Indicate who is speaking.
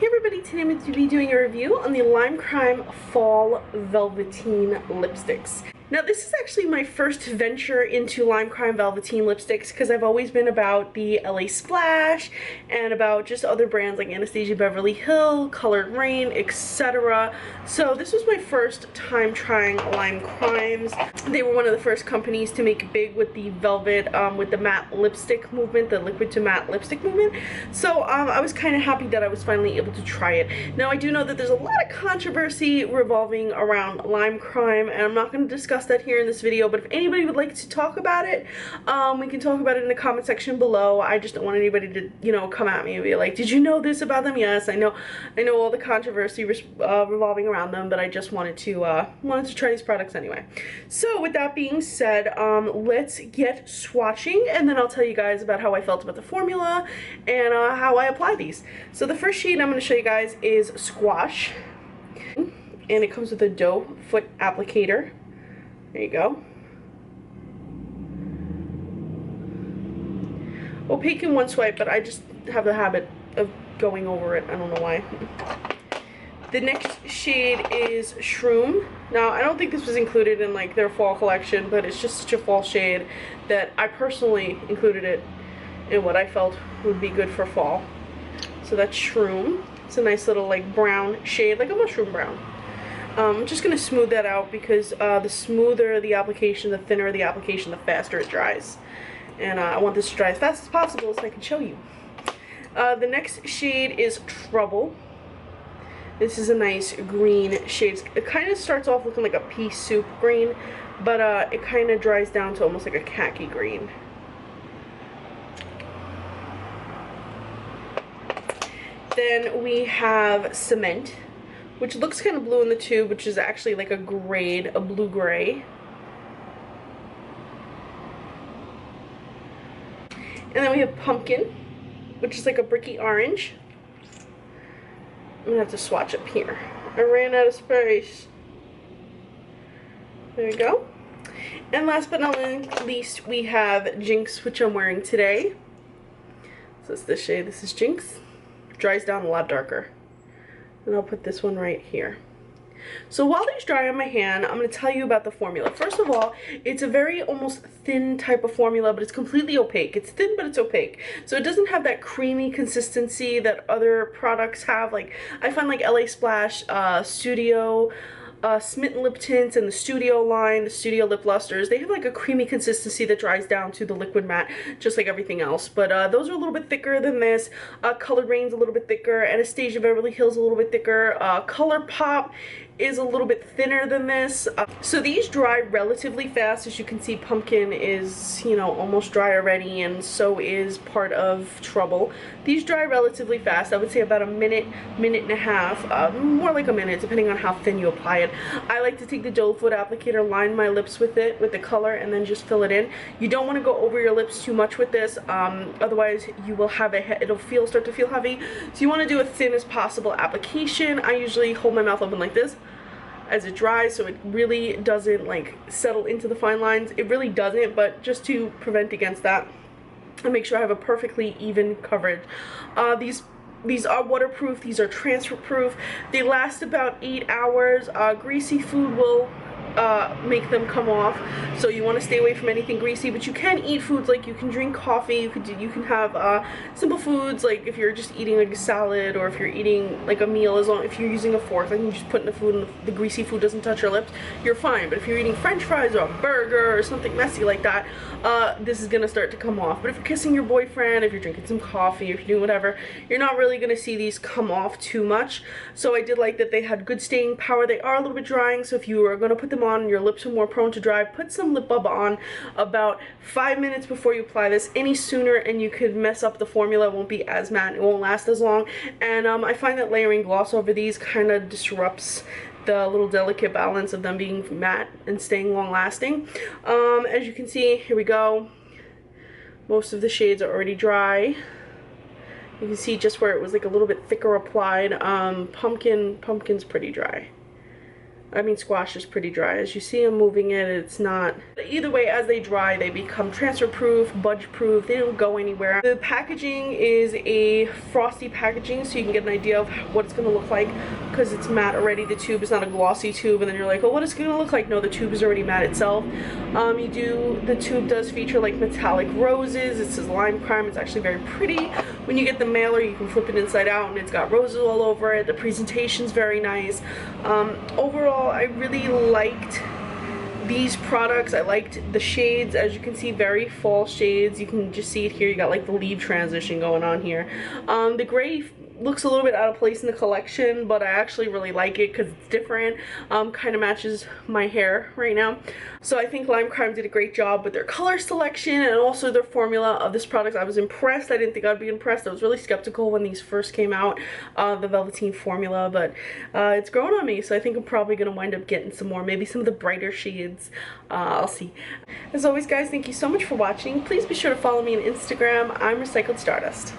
Speaker 1: Hey everybody, today I'm going to be doing a review on the Lime Crime Fall Velvetine lipsticks. Now this is actually my first venture into Lime Crime Velvetine lipsticks because I've always been about the LA Splash and about just other brands like Anastasia Beverly Hill, Colored Rain, etc. So this was my first time trying Lime Crimes. They were one of the first companies to make big with the velvet, with the matte lipstick movement, the liquid to matte lipstick movement. So I was kind of happy that I was finally able to try it. Now I do know that there's a lot of controversy revolving around Lime Crime, and I'm not going to discuss that here in this video, but if anybody would like to talk about it, we can talk about it in the comment section below. I just don't want anybody to, you know, come at me and be like, did you know this about them? Yes, I know all the controversy revolving around them, but I just wanted to try these products anyway. So with that being said, let's get swatching, and then I'll tell you guys about how I felt about the formula and how I apply these. So the first shade I'm going to show you guys is Squash, and it comes with a doe foot applicator. There you go. Opaque in one swipe, but I just have the habit of going over it. I don't know why. The next shade is Shroom. Now, I don't think this was included in like their fall collection, but it's just such a fall shade that I personally included it in what I felt would be good for fall. So that's Shroom. It's a nice little like brown shade, like a mushroom brown. I'm just going to smooth that out because the smoother the application, the thinner the application, the faster it dries. And I want this to dry as fast as possible so I can show you. The next shade is Trouble. This is a nice green shade. It kind of starts off looking like a pea soup green, but it kind of dries down to almost like a khaki green. Then we have Cement, which looks kind of blue in the tube, which is actually like a grade, a blue-gray. And then we have Pumpkin, which is like a bricky orange. I'm gonna have to swatch up here. I ran out of space. There we go. And last but not least, we have Jinx, which I'm wearing today. So it's this shade. This is Jinx. Dries down a lot darker. And I'll put this one right here. So while these dry on my hand, I'm going to tell you about the formula. First of all, it's a very almost thin type of formula, but it's completely opaque. It's thin, but it's opaque. So it doesn't have that creamy consistency that other products have. Like, I find like LA Splash, Studio, Smitten lip tints and the Studio line, the Studio lip lusters, they have like a creamy consistency that dries down to the liquid matte, just like everything else. But those are a little bit thicker than this. Colored Rain's a little bit thicker. Anastasia Beverly Hill's a little bit thicker. ColourPop is a little bit thinner than this. So these dry relatively fast. As you can see, Pumpkin is, you know, almost dry already, and so is part of Trouble. These dry relatively fast. I would say about a minute, minute and a half, more like a minute, depending on how thin you apply it. I like to take the doe foot applicator, line my lips with it, with the color, and then just fill it in. You don't want to go over your lips too much with this, otherwise you will have it'll start to feel heavy. So you want to do a thin as possible application. I usually hold my mouth open like this as it dries, so it really doesn't like settle into the fine lines. It really doesn't, but just to prevent against that and make sure I have a perfectly even coverage. These are waterproof, these are transfer proof. They last about 8 hours. Greasy food will make them come off, so you want to stay away from anything greasy, but you can eat foods, like you can drink coffee, you can have simple foods, like if you're just eating like a salad, or if you're eating like a meal, as long if you're using a fork, like you just put in the food and the greasy food doesn't touch your lips, you're fine. But if you're eating french fries or a burger or something messy like that, this is gonna start to come off. But if you're kissing your boyfriend, if you're drinking some coffee, if you're doing whatever, you're not really gonna see these come off too much. So I did like that they had good staying power. They are a little bit drying, so if you are gonna put them on, your lips are more prone to dry, put some lip bubble on about 5 minutes before you apply this. Any sooner and you could mess up the formula. It won't be as matte, it won't last as long. And I find that layering gloss over these kind of disrupts the little delicate balance of them being matte and staying long lasting. As you can see, here we go. Most of the shades are already dry. You can see just where it was like a little bit thicker applied. Pumpkin's pretty dry. Squash is pretty dry. As you see, I'm moving it, it's not. Either way, as they dry, they become transfer proof, budge proof, they don't go anywhere. The packaging is a frosty packaging, so you can get an idea of what it's going to look like because it's matte already. The tube is not a glossy tube, and then you're like, oh, what is it going to look like? No, the tube is already matte itself. The tube does feature like metallic roses. It says lime crime. It's actually very pretty. When you get the mailer, you can flip it inside out, and it's got roses all over it. The presentation's very nice. Overall, I really liked these products. I liked the shades. As you can see, very fall shades. You can just see it here. You got like the leaf transition going on here. The gray looks a little bit out of place in the collection, but I actually really like it because it's different. Kind of matches my hair right now. So I think Lime Crime did a great job with their color selection and also their formula of this product. I was impressed. I didn't think I'd be impressed. I was really skeptical when these first came out, the Velveteen formula, but it's grown on me, so I think I'm probably going to wind up getting some more, maybe some of the brighter shades. I'll see. As always, guys, thank you so much for watching. Please be sure to follow me on Instagram. I'm Recycled Stardust.